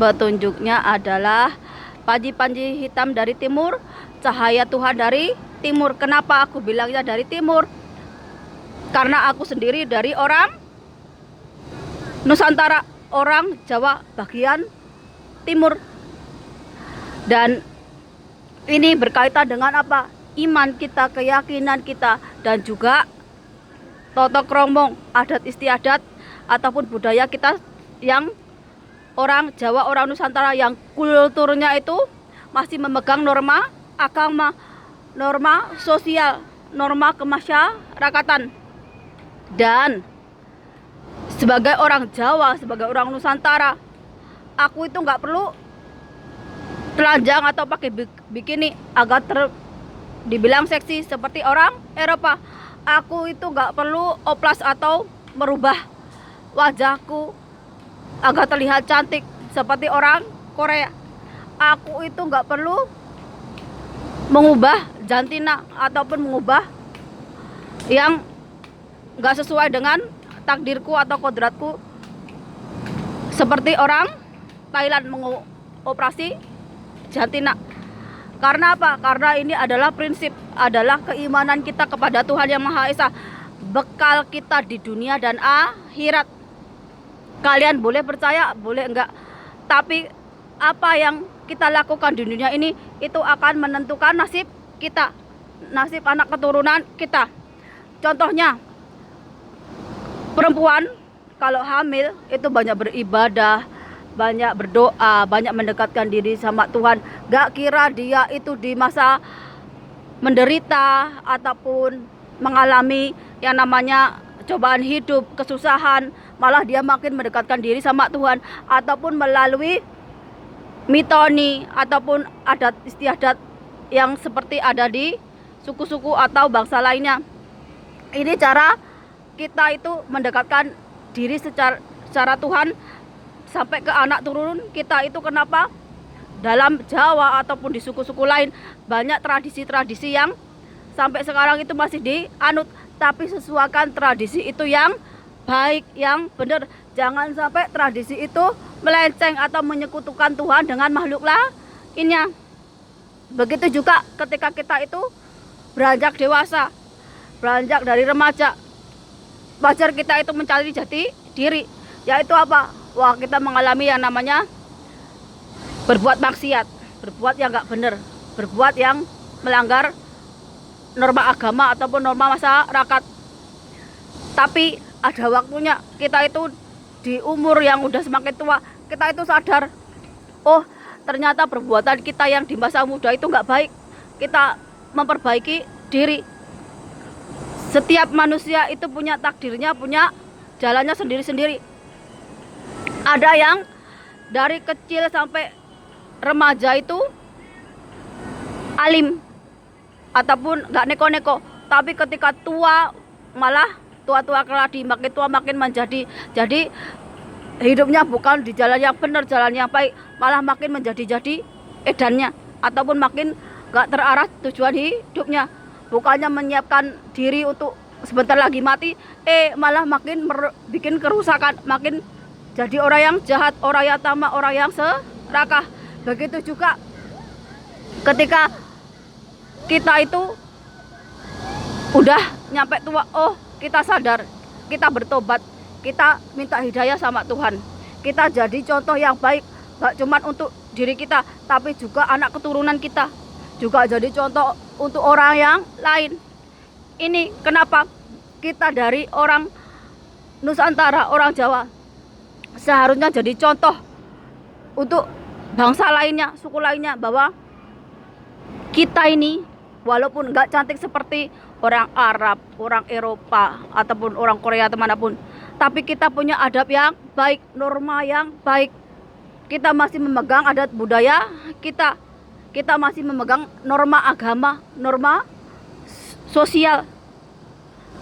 Petunjuknya adalah panji-panji hitam dari timur, cahaya Tuhan dari timur. Kenapa aku bilangnya dari timur? Karena aku sendiri dari orang Nusantara, orang Jawa bagian timur. Dan ini berkaitan dengan apa? Iman kita, keyakinan kita, dan juga toto kromong, adat istiadat ataupun budaya kita yang orang Jawa, orang Nusantara yang kulturnya itu masih memegang norma agama, norma sosial, norma kemasyarakatan. Dan sebagai orang Jawa, sebagai orang Nusantara, aku itu nggak perlu telanjang atau pakai bikini agar dibilang seksi seperti orang Eropa. Aku itu nggak perlu oplas atau merubah wajahku agar terlihat cantik seperti orang Korea. Aku itu nggak perlu mengubah jantina ataupun mengubah yang nggak sesuai dengan takdirku atau kodratku seperti orang Thailand mengoperasi jantina. Karena apa? Karena ini adalah prinsip, adalah keimanan kita kepada Tuhan Yang Maha Esa, bekal kita di dunia dan akhirat. Kalian boleh percaya, boleh enggak, tapi apa yang kita lakukan di dunia ini itu akan menentukan nasib kita, nasib anak keturunan kita. Contohnya, perempuan kalau hamil itu banyak beribadah, banyak berdoa, banyak mendekatkan diri sama Tuhan. Gak kira dia itu di masa menderita ataupun mengalami yang namanya cobaan hidup, kesusahan, malah dia makin mendekatkan diri sama Tuhan. Ataupun melalui mitoni ataupun adat istiadat yang seperti ada di suku-suku atau bangsa lainnya. Ini cara kita itu mendekatkan diri secara Tuhan sampai ke anak turun kita itu. Kenapa? Dalam Jawa ataupun di suku-suku lain banyak tradisi-tradisi yang sampai sekarang itu masih dianut, tapi sesuaikan tradisi itu yang baik, yang benar. Jangan sampai tradisi itu melenceng atau menyekutukan Tuhan dengan makhluk lainnya. Begitu juga ketika kita itu beranjak dewasa, beranjak dari remaja, wajar kita itu mencari jati diri, yaitu apa? Wah, kita mengalami yang namanya berbuat maksiat, berbuat yang nggak benar, berbuat yang melanggar norma agama ataupun norma masyarakat. Tapi ada waktunya kita itu di umur yang udah semakin tua, kita itu sadar, oh ternyata perbuatan kita yang di masa muda itu nggak baik. Kita memperbaiki diri. Setiap manusia itu punya takdirnya, punya jalannya sendiri-sendiri. Ada yang dari kecil sampai remaja itu alim ataupun nggak neko-neko, tapi ketika tua malah tua-tua keladi, makin tua makin menjadi, jadi hidupnya bukan di jalan yang benar, jalan yang baik, malah makin menjadi edannya ataupun makin nggak terarah tujuan hidupnya. Bukannya menyiapkan diri untuk sebentar lagi mati, malah makin bikin kerusakan, makin jadi orang yang jahat, orang yang tamak, orang yang serakah. Begitu juga ketika kita itu udah nyampe tua, oh kita sadar, kita bertobat, kita minta hidayah sama Tuhan, kita jadi contoh yang baik, gak cuma untuk diri kita, tapi juga anak keturunan kita, juga jadi contoh untuk orang yang lain. Ini kenapa kita dari orang Nusantara, orang Jawa, seharusnya jadi contoh untuk bangsa lainnya, suku lainnya, bahwa kita ini walaupun nggak cantik seperti orang Arab, orang Eropa ataupun orang Korea temanapun, tapi kita punya adab yang baik, norma yang baik. Kita masih memegang adat budaya kita, kita masih memegang norma agama, norma sosial,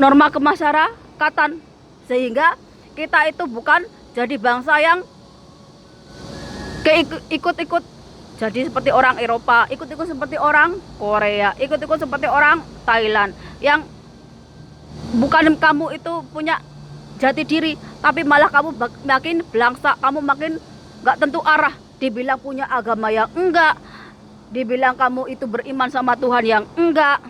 norma kemasyarakatan, sehingga kita itu bukan jadi bangsa yang ikut-ikut jadi seperti orang Eropa, ikut-ikut seperti orang Korea, ikut-ikut seperti orang Thailand, yang bukan kamu itu punya jati diri, tapi malah kamu makin belangsak, kamu makin gak tentu arah. dibilang punya agama yang enggak, dibilang kamu itu beriman sama Tuhan yang enggak,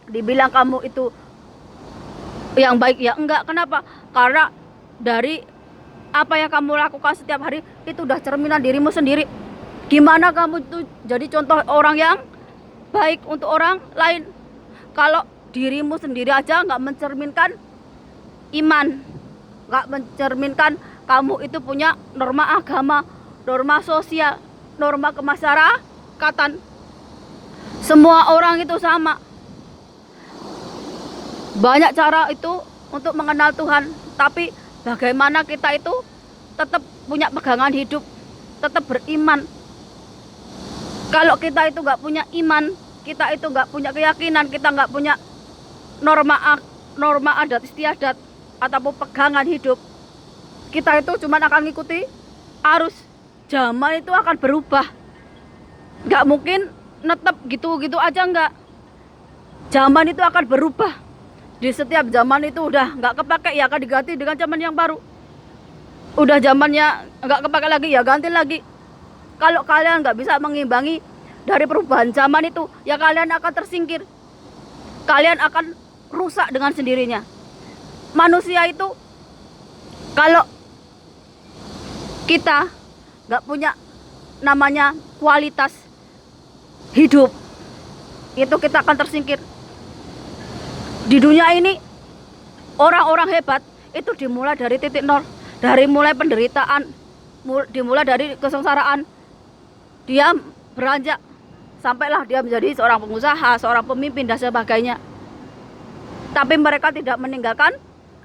dibilang kamu itu yang baik ya enggak. Kenapa? Karena dari apa yang kamu lakukan setiap hari itu udah cerminan dirimu sendiri. Gimana kamu itu jadi contoh orang yang baik untuk orang lain kalau dirimu sendiri aja nggak mencerminkan iman, nggak mencerminkan kamu itu punya norma agama, norma sosial, norma kemasyarakatan. Semua orang itu sama. Banyak cara itu untuk mengenal Tuhan, tapi bagaimana kita itu tetap punya pegangan hidup, tetap beriman. Kalau kita itu nggak punya iman, kita itu nggak punya keyakinan, kita nggak punya norma adat istiadat ataupun pegangan hidup, kita itu cuma akan ngikuti arus. Zaman itu akan berubah, nggak mungkin netep gitu-gitu aja, nggak. Zaman itu akan berubah. Di setiap zaman itu udah nggak kepake ya akan diganti dengan zaman yang baru. Udah zamannya nggak kepake lagi ya ganti lagi. Kalau kalian nggak bisa mengimbangi dari perubahan zaman itu, ya kalian akan tersingkir. Kalian akan rusak dengan sendirinya. Manusia itu kalau kita nggak punya namanya kualitas hidup, itu kita akan tersingkir. Di dunia ini orang-orang hebat itu dimulai dari titik nol, dari mulai penderitaan, dimulai dari kesengsaraan. Dia beranjak sampailah dia menjadi seorang pengusaha, seorang pemimpin dan sebagainya. Tapi mereka tidak meninggalkan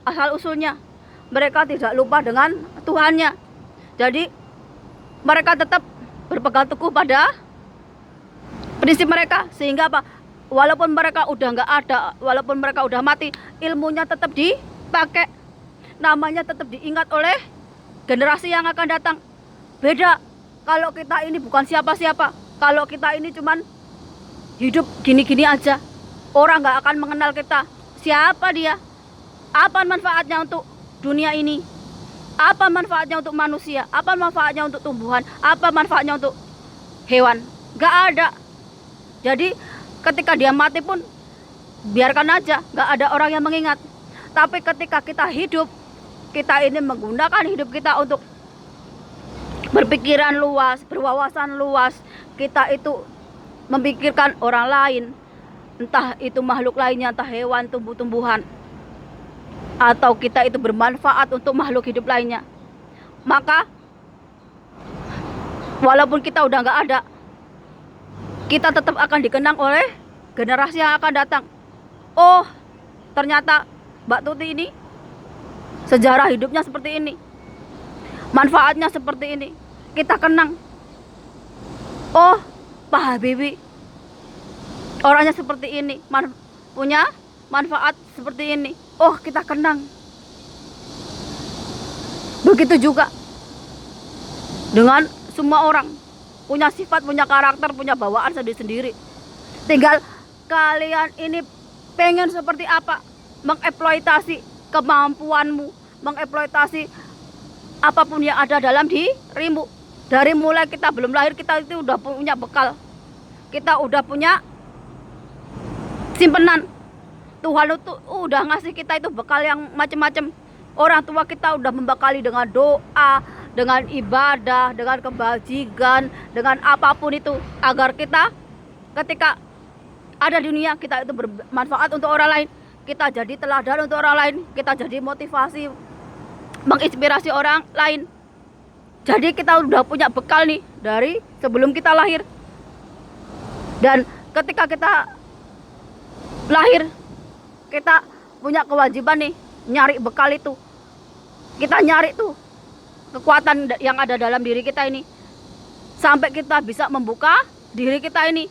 asal usulnya. Mereka tidak lupa dengan Tuhannya. Jadi mereka tetap berpegang teguh pada prinsip mereka, sehingga apa? Walaupun mereka udah nggak ada, walaupun mereka udah mati, ilmunya tetap dipakai, namanya tetap diingat oleh generasi yang akan datang. Beda kalau kita ini bukan siapa-siapa, kalau kita ini cuman hidup gini-gini aja, orang nggak akan mengenal kita. Siapa dia? Apa manfaatnya untuk dunia ini? Apa manfaatnya untuk manusia? Apa manfaatnya untuk tumbuhan? Apa manfaatnya untuk hewan? Nggak ada. Jadi ketika dia mati pun biarkan aja, nggak ada orang yang mengingat. Tapi ketika kita hidup, kita ini menggunakan hidup kita untuk berpikiran luas, berwawasan luas, kita itu memikirkan orang lain, entah itu makhluk lainnya, entah hewan, tumbuh-tumbuhan, atau kita itu bermanfaat untuk makhluk hidup lainnya, maka walaupun kita udah nggak ada, kita tetap akan dikenang oleh generasi yang akan datang. Oh, ternyata Mbak Tuti ini sejarah hidupnya seperti ini, manfaatnya seperti ini, kita kenang. Oh, Pak Habibie orangnya seperti ini, punya manfaat seperti ini. Oh, kita kenang. Begitu juga dengan semua orang, punya sifat, punya karakter, punya bawaan sendiri-sendiri. Tinggal kalian ini pengen seperti apa, mengeksploitasi kemampuanmu, mengeksploitasi apapun yang ada dalam dirimu. Dari mulai kita belum lahir, kita itu udah punya bekal, kita udah punya simpenan. Tuhan itu udah ngasih kita itu bekal yang macam-macam. Orang tua kita udah membekali dengan doa, dengan ibadah, dengan kebajikan, dengan apapun itu, agar kita ketika ada di dunia, kita itu bermanfaat untuk orang lain, kita jadi teladan untuk orang lain, kita jadi motivasi, menginspirasi orang lain. Jadi kita udah punya bekal nih dari sebelum kita lahir. Dan ketika kita lahir, kita punya kewajiban nih nyari bekal itu. Kita nyari tuh kekuatan yang ada dalam diri kita ini, sampai kita bisa membuka diri kita ini.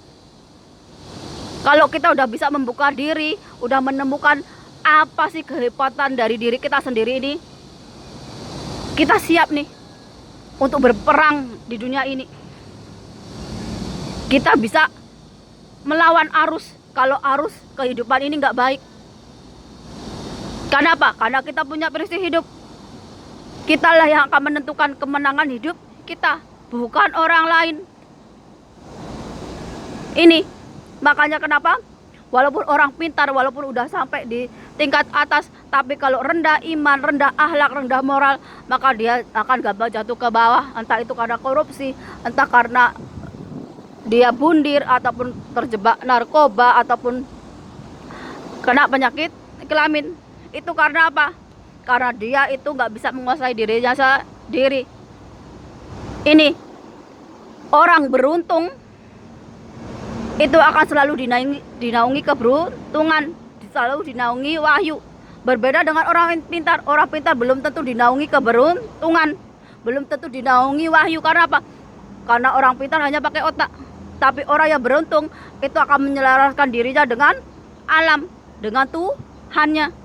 Kalau kita udah bisa membuka diri, udah menemukan apa sih kehebatan dari diri kita sendiri ini, kita siap nih untuk berperang di dunia ini. Kita bisa melawan arus kalau arus kehidupan ini nggak baik. Karena apa? Karena kita punya prinsip hidup. Kitalah yang akan menentukan kemenangan hidup kita, bukan orang lain. Ini makanya kenapa walaupun orang pintar, walaupun udah sampai di tingkat atas, tapi kalau rendah iman, rendah akhlak, rendah moral, maka dia akan gampang jatuh ke bawah. Entah itu karena korupsi, entah karena dia bundir, ataupun terjebak narkoba, ataupun kena penyakit kelamin. Itu karena apa? Karena dia itu nggak bisa menguasai dirinya sendiri. Ini orang beruntung itu akan selalu dinaungi keberuntungan, selalu dinaungi wahyu. Berbeda dengan orang pintar. Orang pintar belum tentu dinaungi keberuntungan, belum tentu dinaungi wahyu. Karena apa? Karena orang pintar hanya pakai otak. Tapi orang yang beruntung itu akan menyelaraskan dirinya dengan alam, dengan Tuhannya.